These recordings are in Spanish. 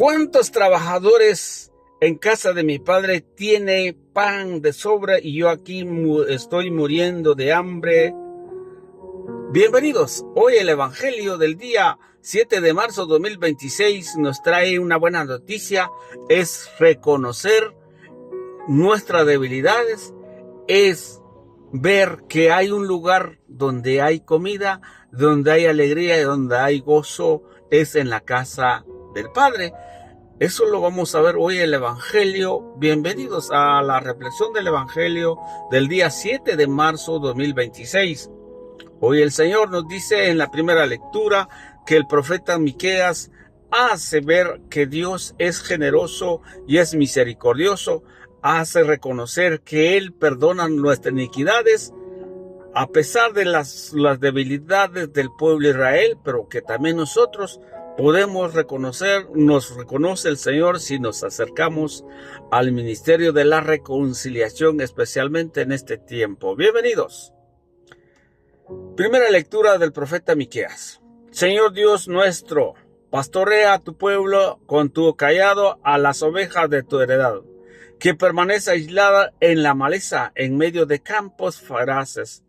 ¿Cuántos trabajadores en casa de mi padre tiene pan de sobra y yo aquí estoy muriendo de hambre? Bienvenidos. Hoy el Evangelio del día 7 de marzo 2026 nos trae una buena noticia. Es reconocer nuestras debilidades, es ver que hay un lugar donde hay comida, donde hay alegría y donde hay gozo, es en la casa del Padre. Eso lo vamos a ver hoy en el Evangelio. Bienvenidos a la reflexión del Evangelio del día 7 de marzo 2026. Hoy el Señor nos dice en la primera lectura que el profeta Miqueas hace ver que Dios es generoso y es misericordioso, hace reconocer que Él perdona nuestras iniquidades a pesar de las debilidades del pueblo de Israel, pero que también nosotros podemos reconocer, nos reconoce el Señor si nos acercamos al ministerio de la reconciliación, especialmente en este tiempo. Bienvenidos. Primera lectura del profeta Miqueas. Señor Dios nuestro, pastorea a tu pueblo con tu cayado a las ovejas de tu heredad, que permanece aislada en la maleza, en medio de campos feraces.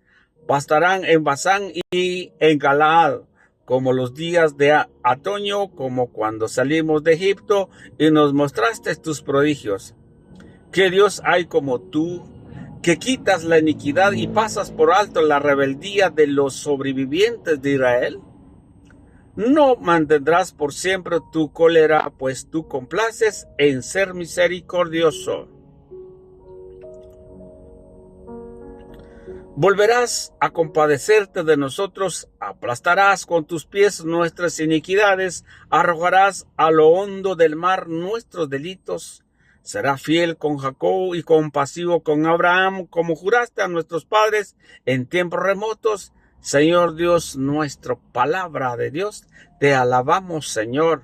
Pastarán en Basán y en Galaad, como los días de otoño, como cuando salimos de Egipto y nos mostraste tus prodigios. ¿Qué Dios hay como tú, que quitas la iniquidad y pasas por alto la rebeldía de los sobrevivientes de Israel? No mantendrás por siempre tu cólera, pues tú complaces en ser misericordioso. Volverás a compadecerte de nosotros, aplastarás con tus pies nuestras iniquidades, arrojarás a lo hondo del mar nuestros delitos. Será fiel con Jacob y compasivo con Abraham, como juraste a nuestros padres en tiempos remotos. Señor Dios nuestro, palabra de Dios, te alabamos, Señor.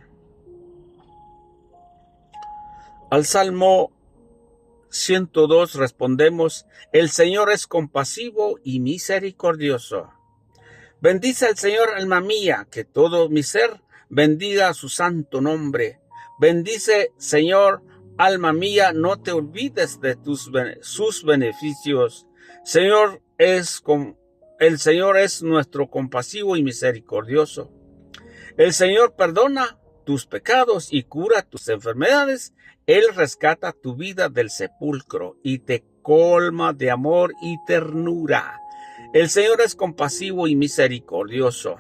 Al Salmo 102 respondemos: el Señor es compasivo y misericordioso. Bendice al Señor, alma mía, que todo mi ser bendiga su santo nombre. Bendice, Señor, alma mía, no te olvides de sus beneficios. El Señor es nuestro compasivo y misericordioso. El Señor perdona tus pecados y cura tus enfermedades. Él rescata tu vida del sepulcro y te colma de amor y ternura. El Señor es compasivo y misericordioso.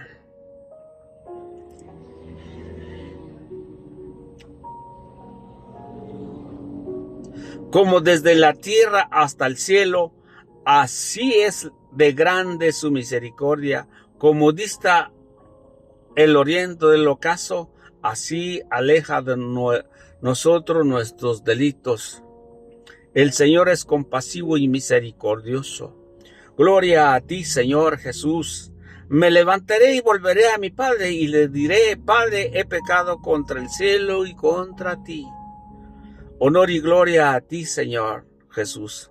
Como desde la tierra hasta el cielo, así es de grande su misericordia. Como dista el oriente del ocaso, así aleja de nosotros nuestros delitos. El Señor es compasivo y misericordioso. Gloria a ti, Señor Jesús. Me levantaré y volveré a mi Padre y le diré: Padre, he pecado contra el cielo y contra ti. Honor y gloria a ti, Señor Jesús.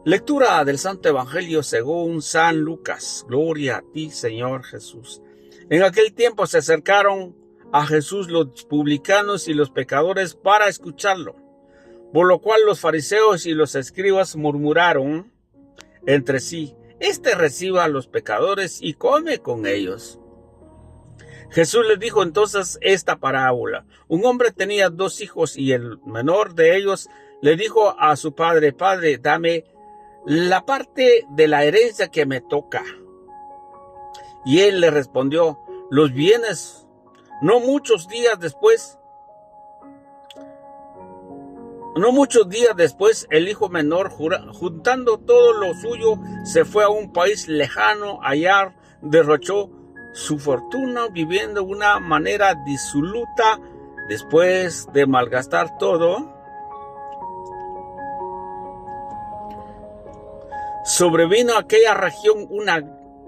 Lectura del Santo Evangelio según San Lucas. Gloria a ti, Señor Jesús. En aquel tiempo se acercaron a Jesús los publicanos y los pecadores para escucharlo, por lo cual los fariseos y los escribas murmuraron entre sí: Este recibe a los pecadores y come con ellos. Jesús les dijo entonces esta parábola. Un hombre tenía 2 hijos y el menor de ellos le dijo a su padre: Padre, dame la parte de la herencia que me toca. Y él le respondió: los bienes. No muchos días después, el hijo menor, juntando todo lo suyo, se fue a un país lejano. Allá derrochó su fortuna viviendo de una manera disoluta. Después de malgastar todo, sobrevino a aquella región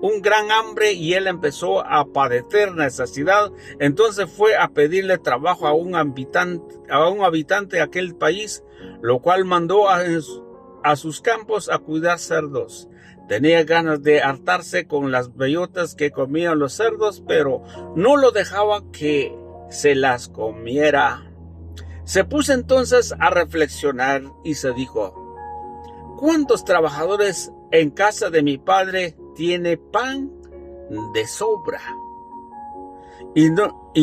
un gran hambre y él empezó a padecer necesidad. Entonces fue a pedirle trabajo a un habitante de aquel país, lo cual mandó a sus campos a cuidar cerdos. Tenía ganas de hartarse con las bellotas que comían los cerdos, pero no lo dejaba que se las comiera. Se puso entonces a reflexionar y se dijo: ¿cuántos trabajadores en casa de mi padre tiene pan de sobra? Y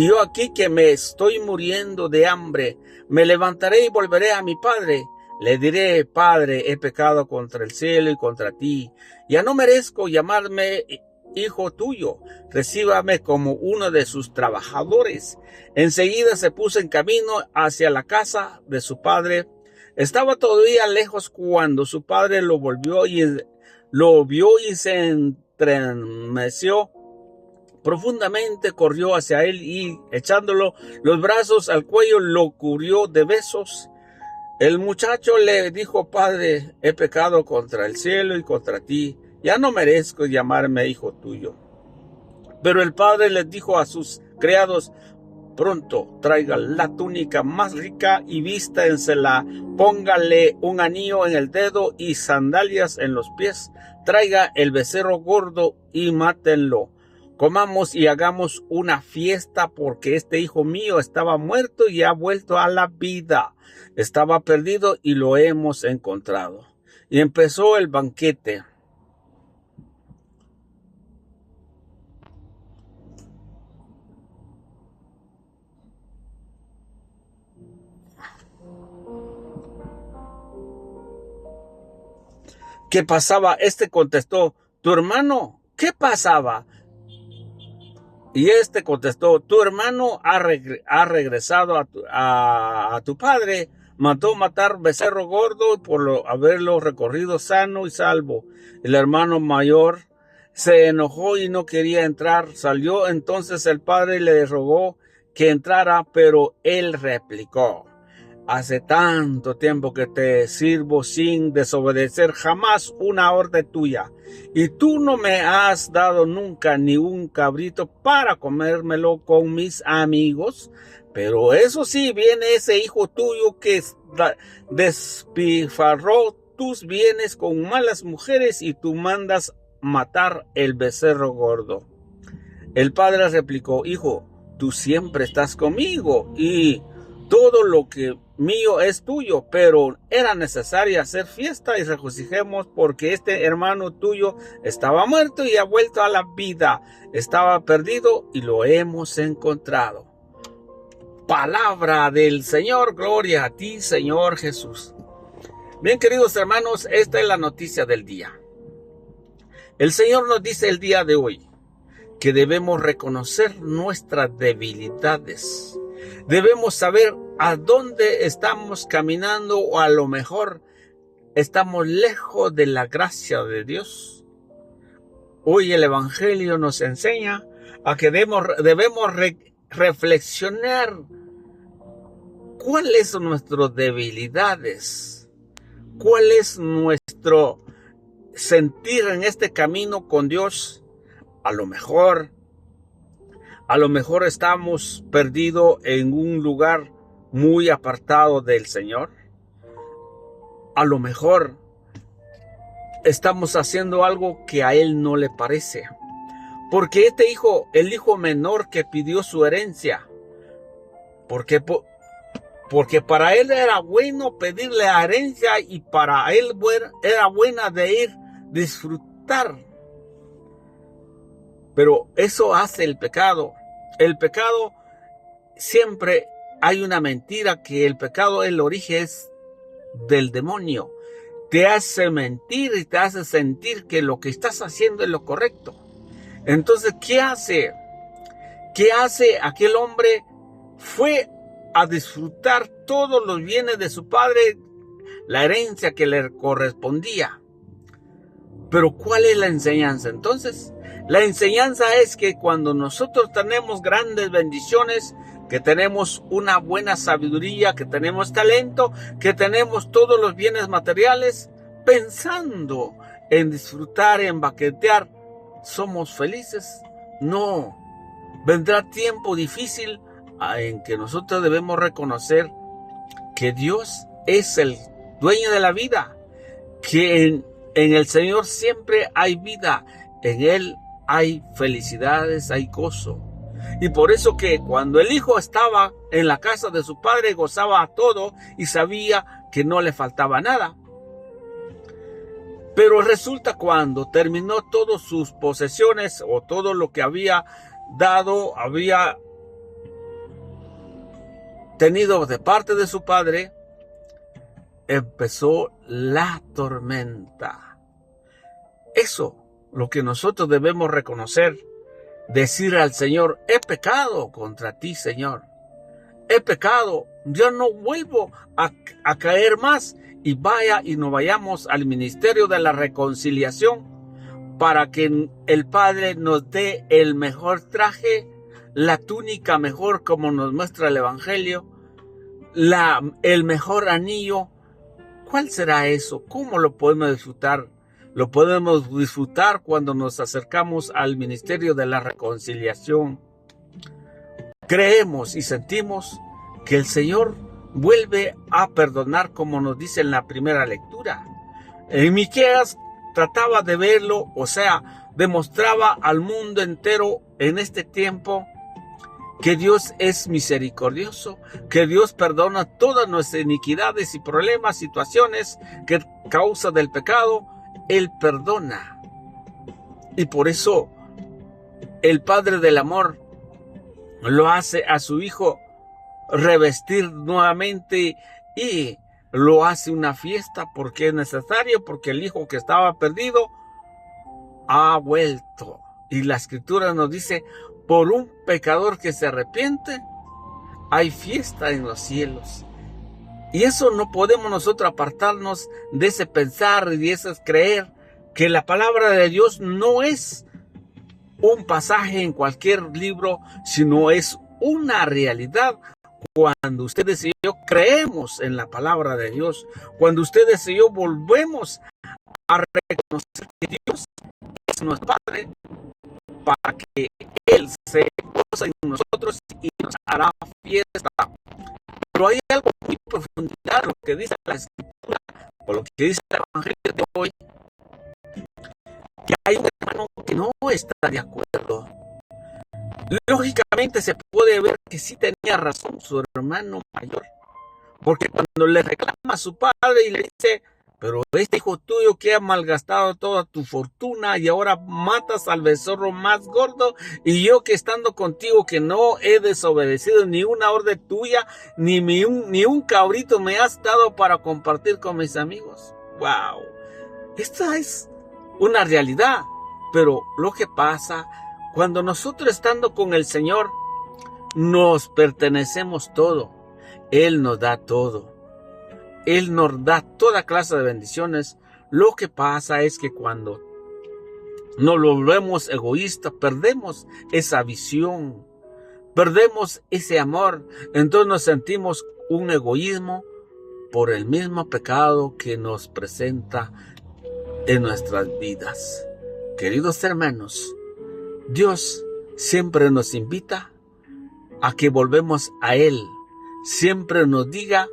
yo aquí que me estoy muriendo de hambre, me levantaré y volveré a mi padre. Le diré: Padre, he pecado contra el cielo y contra ti. Ya no merezco llamarme hijo tuyo. Recíbame como uno de sus trabajadores. Enseguida se puso en camino hacia la casa de su padre. Estaba todavía lejos cuando su padre lo vio y se estremeció profundamente. Corrió hacia él y, echándolo los brazos al cuello, lo cubrió de besos. El muchacho le dijo: Padre, he pecado contra el cielo y contra ti. Ya no merezco llamarme hijo tuyo. Pero el padre les dijo a sus criados: pronto traigan la túnica más rica y vístensela, póngale un anillo en el dedo y sandalias en los pies, traiga el becerro gordo y mátenlo. Comamos y hagamos una fiesta, porque este hijo mío estaba muerto y ha vuelto a la vida. Estaba perdido y lo hemos encontrado. Y empezó el banquete. ¿Qué pasaba? Este contestó: tu hermano. ¿Qué pasaba? Y este contestó: tu hermano ha regresado a tu padre. Mandó matar becerro gordo por haberlo recorrido sano y salvo. El hermano mayor se enojó y no quería entrar. Salió entonces el padre y le rogó que entrara, pero él replicó: hace tanto tiempo que te sirvo sin desobedecer jamás una orden tuya, y tú no me has dado nunca ni un cabrito para comérmelo con mis amigos. Pero eso sí, viene ese hijo tuyo que despilfarró tus bienes con malas mujeres y tú mandas matar el becerro gordo. El padre replicó: hijo, tú siempre estás conmigo y todo lo que mío es tuyo, pero era necesario hacer fiesta y regocijemos, porque este hermano tuyo estaba muerto y ha vuelto a la vida, estaba perdido y lo hemos encontrado. Palabra del Señor, gloria a ti, Señor Jesús. Bien, queridos hermanos, esta es la noticia del día. El Señor nos dice el día de hoy que debemos reconocer nuestras debilidades. Debemos saber a dónde estamos caminando, o a lo mejor estamos lejos de la gracia de Dios. Hoy el Evangelio nos enseña a que debemos reflexionar cuáles son nuestras debilidades, cuál es nuestro sentir en este camino con Dios. A lo mejor estamos perdidos en un lugar muy apartado del Señor. A lo mejor estamos haciendo algo que a Él no le parece. Porque este hijo, el hijo menor que pidió su herencia, porque para él era bueno pedirle la herencia, y para él era buena de ir disfrutar. Pero eso hace el pecado. El pecado, siempre hay una mentira, que el pecado, el origen es del demonio. Te hace mentir y te hace sentir que lo que estás haciendo es lo correcto. Entonces, ¿qué hace? ¿Qué hace aquel hombre? Fue a disfrutar todos los bienes de su padre, la herencia que le correspondía. Pero ¿cuál es la enseñanza entonces? La enseñanza es que cuando nosotros tenemos grandes bendiciones, que tenemos una buena sabiduría, que tenemos talento, que tenemos todos los bienes materiales, pensando en disfrutar, en banquetear, ¿somos felices? No. Vendrá tiempo difícil en que nosotros debemos reconocer que Dios es el dueño de la vida, que en el Señor siempre hay vida, en Él hay felicidades, hay gozo. Y por eso que cuando el hijo estaba en la casa de su padre, gozaba todo y sabía que no le faltaba nada. Pero resulta cuando terminó todas sus posesiones o todo lo que había dado, había tenido de parte de su padre, empezó la tormenta. Eso, lo que nosotros debemos reconocer, decir al Señor: he pecado contra ti, Señor. He pecado, yo no vuelvo a caer más. Y vaya y nos vayamos al ministerio de la reconciliación para que el Padre nos dé el mejor traje, la túnica mejor como nos muestra el Evangelio, el mejor anillo. ¿Cuál será eso? ¿Cómo lo podemos disfrutar? Lo podemos disfrutar cuando nos acercamos al ministerio de la reconciliación. Creemos y sentimos que el Señor vuelve a perdonar, como nos dice en la primera lectura. En Miqueas trataba de verlo, o sea, demostraba al mundo entero en este tiempo que Dios es misericordioso, que Dios perdona todas nuestras iniquidades y problemas, situaciones que causa del pecado. Él perdona. Y por eso el Padre del amor lo hace a su Hijo revestir nuevamente y lo hace una fiesta porque es necesario, porque el hijo que estaba perdido ha vuelto. Y la Escritura nos dice: por un pecador que se arrepiente, hay fiesta en los cielos. Y eso no podemos nosotros apartarnos de ese pensar y de ese creer, que la palabra de Dios no es un pasaje en cualquier libro, sino es una realidad. Cuando ustedes y yo creemos en la palabra de Dios, cuando ustedes y yo volvemos a reconocer que Dios es nuestro Padre, para que Él se goza en nosotros y nos hará fiesta. Pero hay algo muy profundidad, lo que dice la Escritura, o lo que dice el Evangelio de hoy, que hay un hermano que no está de acuerdo. Lógicamente se puede ver que sí tenía razón su hermano mayor, porque cuando le reclama a su padre y le dice: pero este hijo tuyo que ha malgastado toda tu fortuna y ahora matas al becerro más gordo, y yo que estando contigo que no he desobedecido ni una orden tuya, ni un cabrito me has dado para compartir con mis amigos. ¡Wow! Esta es una realidad, pero lo que pasa cuando nosotros estando con el Señor nos pertenecemos todo. Él nos da todo. Él nos da toda clase de bendiciones. Lo que pasa es que cuando nos volvemos egoístas, perdemos esa visión, perdemos ese amor. Entonces nos sentimos un egoísmo por el mismo pecado que nos presenta en nuestras vidas. Queridos hermanos, Dios siempre nos invita a que volvemos a Él. Siempre nos diga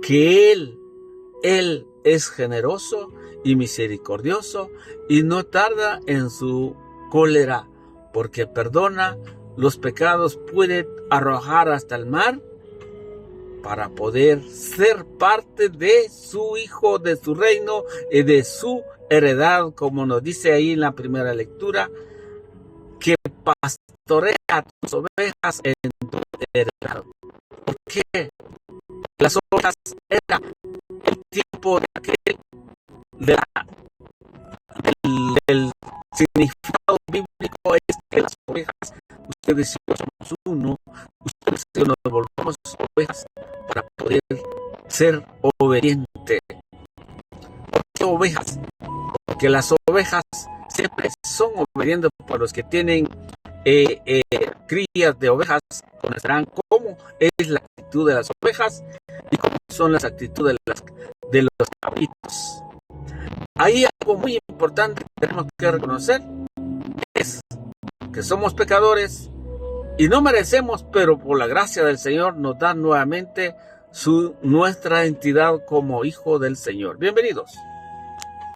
que Él es generoso y misericordioso y no tarda en su cólera, porque perdona los pecados, puede arrojar hasta el mar para poder ser parte de su Hijo, de su reino y de su heredad, como nos dice ahí en la primera lectura, que pastorea a tus ovejas en tu heredad. ¿Por qué? Las ovejas era el tiempo de aquel, del significado bíblico es que las ovejas, ustedes y yo somos uno, ustedes y yo nos volvamos ovejas para poder ser obedientes. ¿Por qué ovejas? Porque las ovejas siempre son obedientes. Por los que tienen crías de ovejas, conocerán cómo es la actitud de las ovejas y cómo son las actitudes de los cabritos. Hay algo muy importante que tenemos que reconocer, es que somos pecadores y no merecemos, pero por la gracia del Señor nos da nuevamente nuestra identidad como hijo del Señor. Bienvenidos.